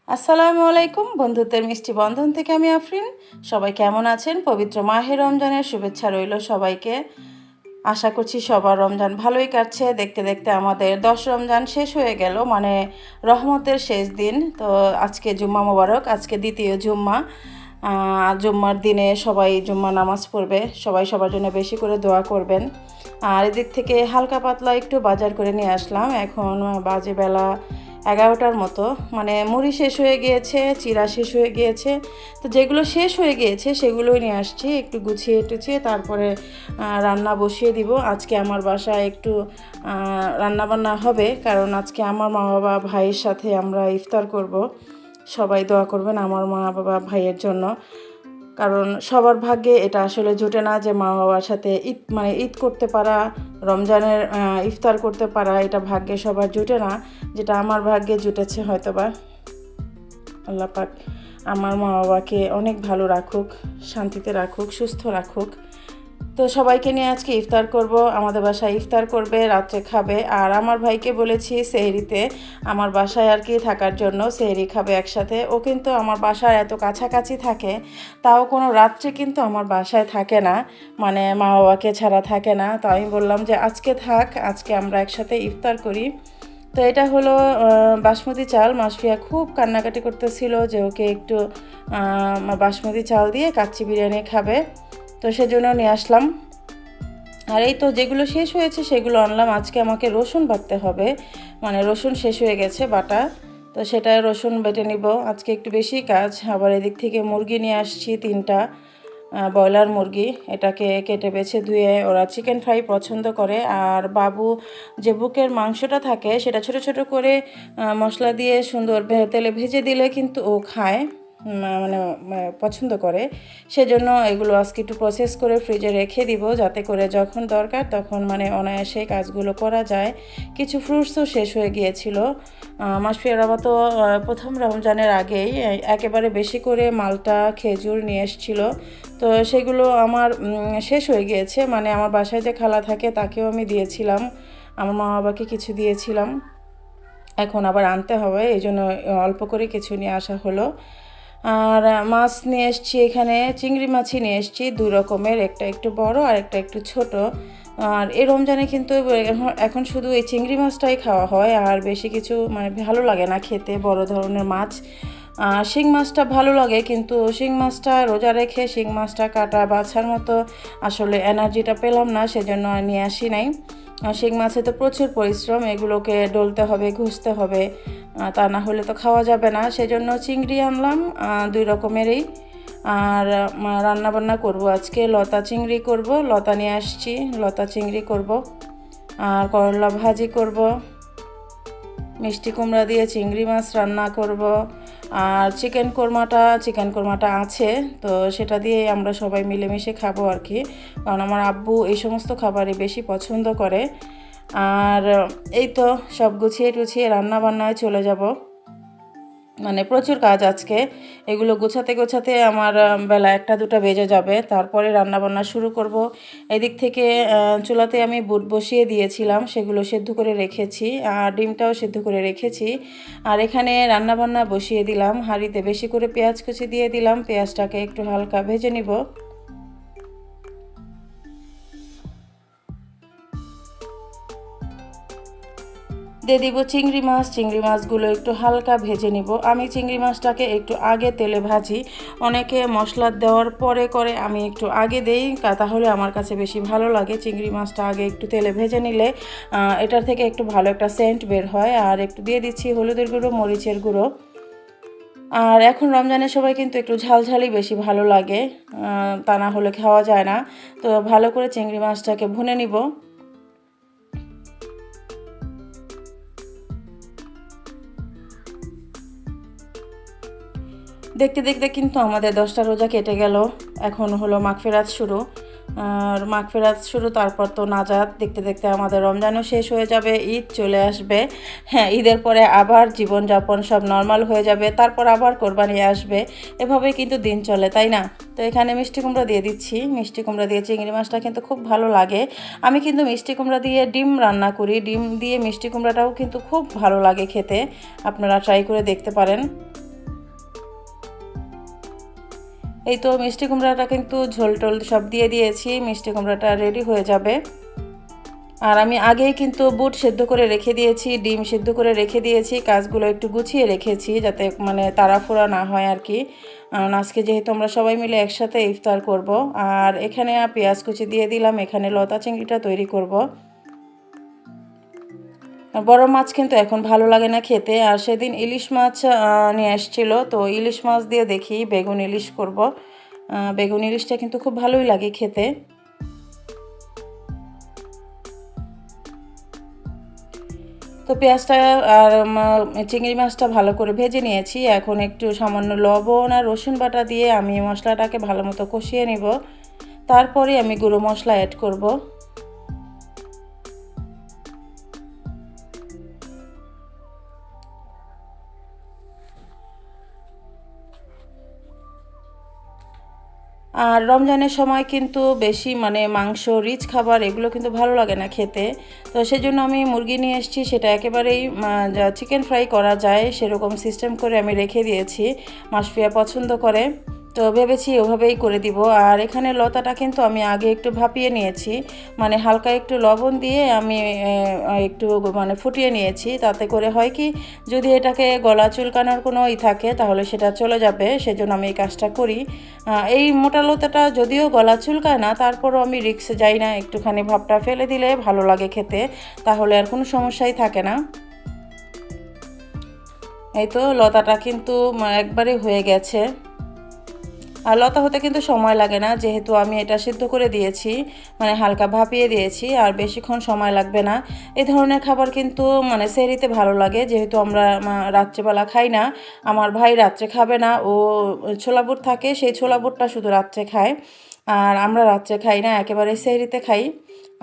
আসসালামু আলাইকুম বন্ধুত্বের মিষ্টি বন্ধন থেকে আমি আফরিন। সবাই কেমন আছেন? পবিত্র মাহে রমজানের শুভেচ্ছা রইল সবাইকে। আশা করছি সবার রমজান ভালোই কাটছে। দেখতে দেখতে আমাদের 10 রমজান শেষ হয়ে গেল, মানে রহমতের শেষ দিন। তো আজকে জুম্মা মোবারক, আজকে দ্বিতীয় জুম্মা। জুম্মার দিনে সবাই জুম্মা নামাজ পড়বে, সবাই সবার জন্য বেশি করে দোয়া করবেন। আর এদিক থেকে হালকা পাতলা একটু বাজার করে নিয়ে আসলাম। এখন বাজে বেলা 11টার মতো, মানে মুড়ি শেষ হয়ে গিয়েছে, চিড়া শেষ হয়ে গিয়েছে। তো যেগুলো শেষ হয়ে গিয়েছে সেগুলোই নিয়ে আসছি, একটু গুছিয়ে টুছিয়ে তারপরে রান্না বসিয়ে দিব। আজকে আমার বাসায় একটু রান্না বান্না হবে, কারণ আজকে আমার মা বাবা ভাইয়ের সাথে আমরা ইফতার করব। সবাই দোয়া করবেন আমার মা বাবা ভাইয়ের জন্য, কারণ সবার ভাগ্যে এটা আসলে জুটে না যে মা বাবার সাথে ঈদ করতে পারা, রমজানের ইফতার করতে পারা। এটা ভাগ্যে সবার জুটে না, যেটা আমার ভাগ্যে জুটেছে হয়তোবা। আল্লাহ পাক আমার মা বাবাকে অনেক ভালো রাখুক, শান্তিতে রাখুক, সুস্থ রাখুক। তো সবাইকে নিয়ে আজকে ইফতার করব, আমাদের বাসায় ইফতার করবে, রাত্রে খাবে। আর আমার ভাইকে বলেছি সেহরিতে আমার বাসায় আর কি থাকার জন্য, সেহরি খাবে একসাথে। ও কিন্তু আমার বাসায় এত কাছাকাছি থাকে, তাও কোনো রাত্রে কিন্তু আমার বাসায় থাকে না, মানে মা বাবাকে ছাড়া থাকে না। তো আমি বললাম যে আজকে থাক, আজকে আমরা একসাথে ইফতার করি। তো এটা হলো বাসমতি চাল। মাসফিয়া খুব কান্নাকাটি করতেছিল যে ওকে একটু বাসমতি চাল দিয়ে কাচ্চি বিরিয়ানি খাবে, তো সেজন্য নিয়ে আসলাম। আর এই তো যেগুলো শেষ হয়েছে সেগুলো আনলাম। আজকে আমাকে রসুন বাটতে হবে, মানে রসুন শেষ হয়ে গেছে বাটা, তো সেটা রসুন বেটে নিব। আজকে একটু বেশি কাজ। আবার এদিক থেকে মুরগি নিয়ে আসছি 3টা, ব্রয়লার মুরগি। এটাকে কেটে বেছে ধুয়ে, ওরা চিকেন ফ্রাই পছন্দ করে। আর বাবু যে বুকের মাংসটা থাকে সেটা ছোট ছোট করে মশলা দিয়ে সুন্দর তেলে ভেজে দিলে কিন্তু ও খায়, মানে পছন্দ করে। সেজন্য এগুলো আজকে একটু প্রসেস করে ফ্রিজে রেখে দিব, যাতে করে যখন দরকার তখন মানে অনায়াসে কাজগুলো করা যায়। কিছু ফ্রুটসও শেষ হয়ে গিয়েছিল। মাসফিয়া বাবা তো প্রথম রমজানের আগেই একেবারে বেশি করে মালটা খেজুর নিয়ে এসেছিল, তো সেগুলো আমার শেষ হয়ে গিয়েছে। মানে আমার বাসায় যে খালা থাকে তাকেও আমি দিয়েছিলাম, আমার মা বাবাকে কিছু দিয়েছিলাম, এখন আবার আনতে হবে, এই জন্য অল্প করে কিছু নিয়ে আসা হলো। আর মাছ নিয়ে এসেছি, এখানে চিংড়ি মাছই নিয়ে এসেছি 2 রকমের, একটা একটু বড় আর একটা একটু ছোট। আর এই রমজানে কিন্তু এখন শুধু এই চিংড়ি মাছটাই খাওয়া হয়, আর বেশি কিছু মানে ভালো লাগে না খেতে বড় ধরনের মাছ। শিং মাছটা ভালো লাগে, কিন্তু শিং মাছটা রোজা রেখে শিং মাছটা কাটা বাছার মতো আসলে এনার্জিটা পেলাম না, সেজন্য আর নিয়ে আসি নাই। শিং মাছে তো প্রচুর পরিশ্রম, এগুলোকে ডলতে হবে, ঘষতে হবে, তা না হলে তো খাওয়া যাবে না। সেজন্য চিংড়ি আনলাম 2 রকমেরই। আর রান্নাবান্না করব আজকে, লতা চিংড়ি করব, লতা নিয়ে আসছি, লতা চিংড়ি করব। আর করলা ভাজি করব, মিষ্টি কুমড়া দিয়ে চিংড়ি মাছ রান্না করব। আর চিকেন কোরমাটা আছে, তো সেটা দিয়ে আমরা সবাই মিলেমিশে খাবো আর কি, কারণ আমার আব্বু এই সমস্ত খাবারই বেশি পছন্দ করে। আর এই তো সব গুছিয়ে টুছিয়ে রান্না বান্নায় চলে যাব। মানে প্রচুর কাজ আজকে, এগুলো গোছাতে গোছাতে আমার বেলা 1টা 2টা বেজে যাবে, তারপরে রান্নাবান্না শুরু করব। এদিক থেকে চুলাতে আমি বুট বসিয়ে দিয়েছিলাম, সেগুলো সেদ্ধ করে রেখেছি, আর ডিমটাও সেদ্ধ করে রেখেছি। আর এখানে রান্নাবান্না বসিয়ে দিলাম, হাঁড়িতে বেশি করে পেঁয়াজ কুচি দিয়ে দিলাম, পেঁয়াজটাকে একটু হালকা ভেজে নিব। দিয়ে দিব চিংড়ি মাছগুলো একটু হালকা ভেজে নিব। আমি চিংড়ি মাছটাকে একটু আগে তেলে ভাজি, অনেকে মশলা দেওয়ার পরে করে, আমি একটু আগে দেই, তাহলে আমার কাছে বেশি ভালো লাগে। চিংড়ি মাছটা আগে একটু তেলে ভেজে নিলে এটার থেকে একটু ভালো একটা সেন্ট বের হয়। আর একটু দিয়ে দিচ্ছি হলুদের গুঁড়ো, মরিচের গুঁড়ো। আর এখন রমজানের সবাই কিন্তু একটু ঝালঝালি বেশি ভালো লাগে, তা না হলে খাওয়া যায় না। তো ভালো করে চিংড়ি মাছটাকে ভুনে নিব। দেখতে দেখতে কিন্তু আমাদের 10টা রোজা কেটে গেল। এখন হলো মাগফিরাত শুরু, আর মাগফিরাত শুরু, তারপর তো নাজাত। দেখতে দেখতে আমাদের রমজানও শেষ হয়ে যাবে, ঈদ চলে আসবে। হ্যাঁ, ঈদের পরে আবার জীবনযাপন সব নর্মাল হয়ে যাবে, তারপর আবার কোরবানি আসবে। এভাবেই কিন্তু দিন চলে, তাই না? তো এখানে মিষ্টি কুমড়া দিয়ে দিচ্ছি, মিষ্টি কুমড়া দিয়ে চিংড়ি মাছটা কিন্তু খুব ভালো লাগে। আমি কিন্তু মিষ্টি কুমড়া দিয়ে ডিম রান্না করি, ডিম দিয়ে মিষ্টি কুমড়াটাও কিন্তু খুব ভালো লাগে খেতে, আপনারা ট্রাই করে দেখতে পারেন। এই তো মিষ্টি কুমড়াটা কিন্তু ঝোল টোল সব দিয়ে দিয়েছি, মিষ্টি কুমড়াটা রেডি হয়ে যাবে। আর আমি আগেই কিন্তু বুট সেদ্ধ করে রেখে দিয়েছি, ডিম সেদ্ধ করে রেখে দিয়েছি, কাজগুলো একটু গুছিয়ে রেখেছি যাতে মানে তাড়াহুড়া না হয় আর কি। আজকে যেহেতু আমরা সবাই মিলে একসাথে ইফতার করব। আর এখানে পেঁয়াজ কুচি দিয়ে দিলাম, এখানে লতা চিংড়িটা তৈরি করব। বড় মাছ কিন্তু এখন ভালো লাগে না খেতে। আর সেদিন ইলিশ মাছ নিয়ে আসছিল, তো ইলিশ মাছ দিয়ে দেখি বেগুন ইলিশ করব। বেগুন ইলিশটা কিন্তু খুব ভালোই লাগে খেতে। তো পেঁয়াজটা আর চিংড়ি মাছটা ভালো করে ভেজে নিয়েছি। এখন একটু সামান্য লবণ আর রসুন বাটা দিয়ে আমি মশলাটাকে ভালো মতো কষিয়ে নিব। তারপরে আমি গুঁড়ো মশলা অ্যাড করব। আর রমজানের সময় কিন্তু বেশি মানে মাংস রিচ খাবার এগুলো কিন্তু ভালো লাগে না খেতে। তো সেজন্য আমি মুরগি নিয়ে এসেছি, সেটা একেবারেই চিকেন ফ্রাই করা যায় সেরকম সিস্টেম করে আমি রেখে দিয়েছি। মাসফিয়া পছন্দ করে, তো ভেবেছি ওভাবেই করে দিব। আর এখানে লতাটা কিন্তু আমি আগে একটু ভাপিয়ে নিয়েছি, মানে হালকা একটু লবণ দিয়ে আমি একটু মানে ফুটিয়ে নিয়েছি। তাতে করে হয় কি, যদি এটাকে গলা চুলকানোর কোনো থাকে তাহলে সেটা চলে যাবে, সেজন্য আমি এই কাজটা করি। এই মোটা লতাটা যদিও গলা চুলকায় না, তারপরও আমি রিস্কে যাই না, একটুখানি ভাপটা ফেলে দিলে ভালো লাগে খেতে, তাহলে আর কোনো সমস্যাই থাকে না। এই তো লতাটা কিন্তু একবারে হয়ে গেছে। আর লতা হতে কিন্তু সময় লাগে না, যেহেতু আমি এটা সিদ্ধ করে দিয়েছি, মানে হালকা ভাপিয়ে দিয়েছি, আর বেশিক্ষণ সময় লাগবে না। এই ধরনের খাবার কিন্তু মানে সেহরিতে ভালো লাগে, যেহেতু আমরা রাত্রেবেলা খাই না। আমার ভাই রাত্রে খাবে না, ও ছোলা বুট থাকে, সেই ছোলা বুটটা শুধু রাত্রে খায়। আর আমরা রাত্রে খাই না, একেবারে সেহরিতে খাই।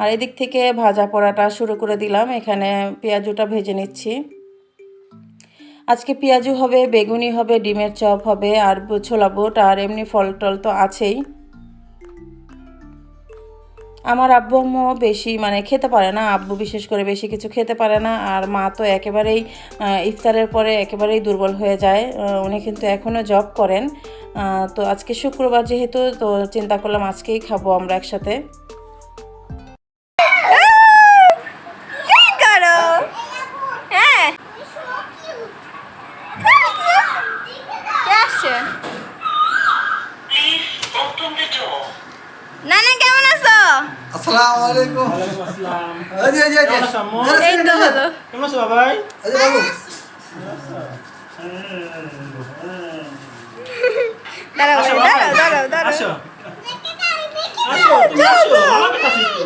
আর এদিক থেকে ভাজা পোড়াটা শুরু করে দিলাম, এখানে পেঁয়াজুটা ভেজে নিচ্ছি। আজকে পেঁয়াজু হবে, বেগুনি হবে, ডিমের চপ হবে, আর ছোলা বুট, আর এমনি ফল টল তো আছেই। আমার আব্বু আম্মু বেশি মানে খেতে পারে না, আব্বু বিশেষ করে বেশি কিছু খেতে পারে না। আর মা তো একেবারেই ইফতারের পরে একেবারেই দুর্বল হয়ে যায়। উনি কিন্তু এখনও জব করেন। তো আজকে শুক্রবার যেহেতু, তো চিন্তা করলাম আজকেই খাবো আমরা একসাথে। নানা কেমন আছো? আসসালামু আলাইকুম। ওয়ালাইকুম আসসালাম। এই যে কেমন আছো আম্মু? এই তো ভালো। কেমন আছো বাবাই? এই যে বাবু। দাঁড়াও আসো দাঁড়াও বাবাই। দাঁড়াও দাঁড়াও। আসো। আসো, তুমি আসো। আমার কাছে একটু।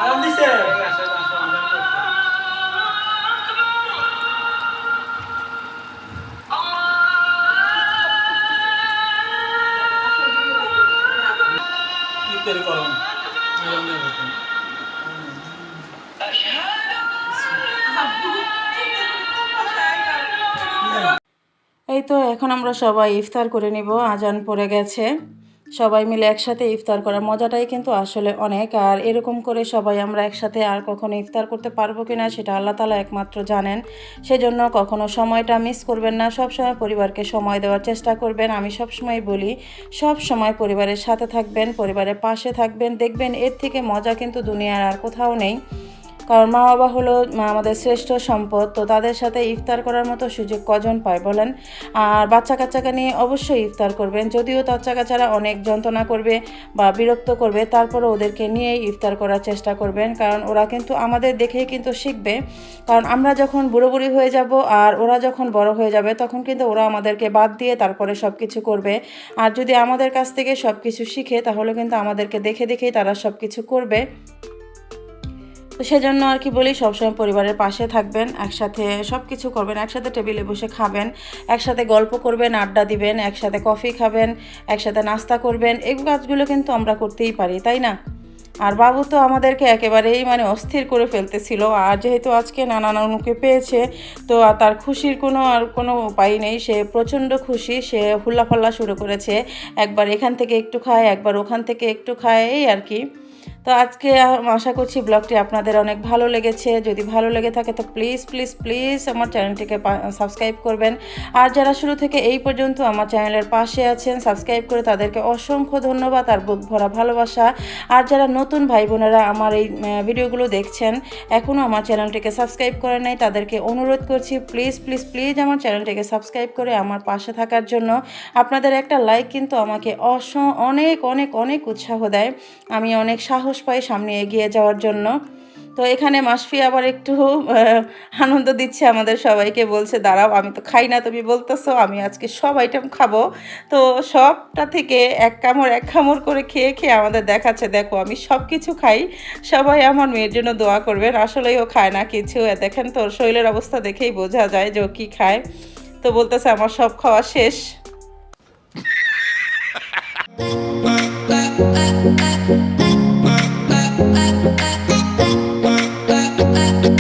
আরাম দিছে? আসো, আসো, আরাম করো। ইফতারি করো। আরাম দিয়ে বসো। এই তো এখন আমরা সবাই ইফতার করে নিব, আজান পড়ে গেছে। সবাই মিলে একসাথে ইফতার করার মজাটাই কিন্তু আসলে অনেক। আর এরকম করে সবাই আমরা একসাথে আর কখনো ইফতার করতে পারবো কিনা সেটা আল্লাহ তাআলা একমাত্র জানেন। সেজন্য কখনো সময়টা মিস করবেন না, সবসময় পরিবারকে সময় দেওয়ার চেষ্টা করবেন। আমি সবসময় বলি সব সময় পরিবারের সাথে থাকবেন, পরিবারের পাশে থাকবেন, দেখবেন এর থেকে মজা কিন্তু দুনিয়ার আর কোথাও নেই। কারণ মা বাবা হলো আমাদের শ্রেষ্ঠ সম্পদ, তো তাদের সাথে ইফতার করার মতো সুযোগ কজন পায় বলেন। আর বাচ্চা কাচ্চাকে নিয়ে অবশ্যই ইফতার করবেন, যদিও বাচ্চা কাচ্চারা অনেক যন্ত্রণা করবে বা বিরক্ত করবে, তারপরে ওদেরকে নিয়েই ইফতার করার চেষ্টা করবেন, কারণ ওরা কিন্তু আমাদের দেখেই কিন্তু শিখবে। কারণ আমরা যখন বুড়ো বুড়ি হয়ে যাব আর ওরা যখন বড় হয়ে যাবে তখন কিন্তু ওরা আমাদেরকে বাদ দিয়ে তারপরে সব কিছু করবে। আর যদি আমাদের কাছ থেকে সব কিছু শিখে তাহলে কিন্তু আমাদেরকে দেখে দেখেই তারা সব কিছু করবে। তো সেজন্য আর কি বলি সবসময় পরিবারের পাশে থাকবেন, একসাথে সব কিছু করবেন, একসাথে টেবিলে বসে খাবেন, একসাথে গল্প করবেন, আড্ডা দিবেন, একসাথে কফি খাবেন, একসাথে নাস্তা করবেন। এই কাজগুলো কিন্তু আমরা করতেই পারি, তাই না? আর বাবু তো আমাদেরকে একেবারেই মানে অস্থির করে ফেলতেছিল। আর যেহেতু আজকে নানা নানুকে পেয়েছে, তো তার খুশির কোনো উপায় নেই, সে প্রচণ্ড খুশি, সে হুল্লাফাল্লা শুরু করেছে, একবার এখান থেকে একটু খায়, একবার ওখান থেকে একটু খায়, এই আর কি। তো আজকে আশা করছি ব্লগটি আপনাদের অনেক ভালো লেগেছে। যদি ভালো লেগে থাকে তো প্লিজ প্লিজ প্লিজ আমার চ্যানেলটিকে সাবস্ক্রাইব করবেন। আর যারা শুরু থেকে এই পর্যন্ত আমার চ্যানেলের পাশে আছেন সাবস্ক্রাইব করে, তাদেরকে অসংখ্য ধন্যবাদ আর বুক ভরা ভালোবাসা। আর যারা নতুন ভাই বোনেরা আমার এই ভিডিওগুলো দেখছেন এখনও আমার চ্যানেলটিকে সাবস্ক্রাইব করে নাই, তাদেরকে অনুরোধ করছি প্লিজ প্লিজ প্লিজ আমার চ্যানেলটিকে সাবস্ক্রাইব করে আমার পাশে থাকার জন্য। আপনাদের একটা লাইক কিন্তু আমাকে অনেক অনেক অনেক উৎসাহ দেয়, আমি অনেক সাহস পাই সামনে এগিয়ে যাওয়ার জন্য। তো এখানে মাসফি আবার একটু আনন্দ দিচ্ছে আমাদের সবাইকে, বলছে দাঁড়াও আমি তো খাই না, তুমি বলতেছো আমি আজকে সব আইটেম খাবো। তো সবটা থেকে এক কামড় করে খেয়ে খেয়ে আমাদের দেখাচ্ছে দেখো আমি সব কিছু খাই, সবাই আমার মেয়ের জন্য দোয়া করবেন। আসলেই ও খায় না কিছু, দেখেন তোর শরীরের অবস্থা দেখেই বোঝা যায় যে ও কী খায়। তো বলতেছে আমার সব খাওয়া শেষ।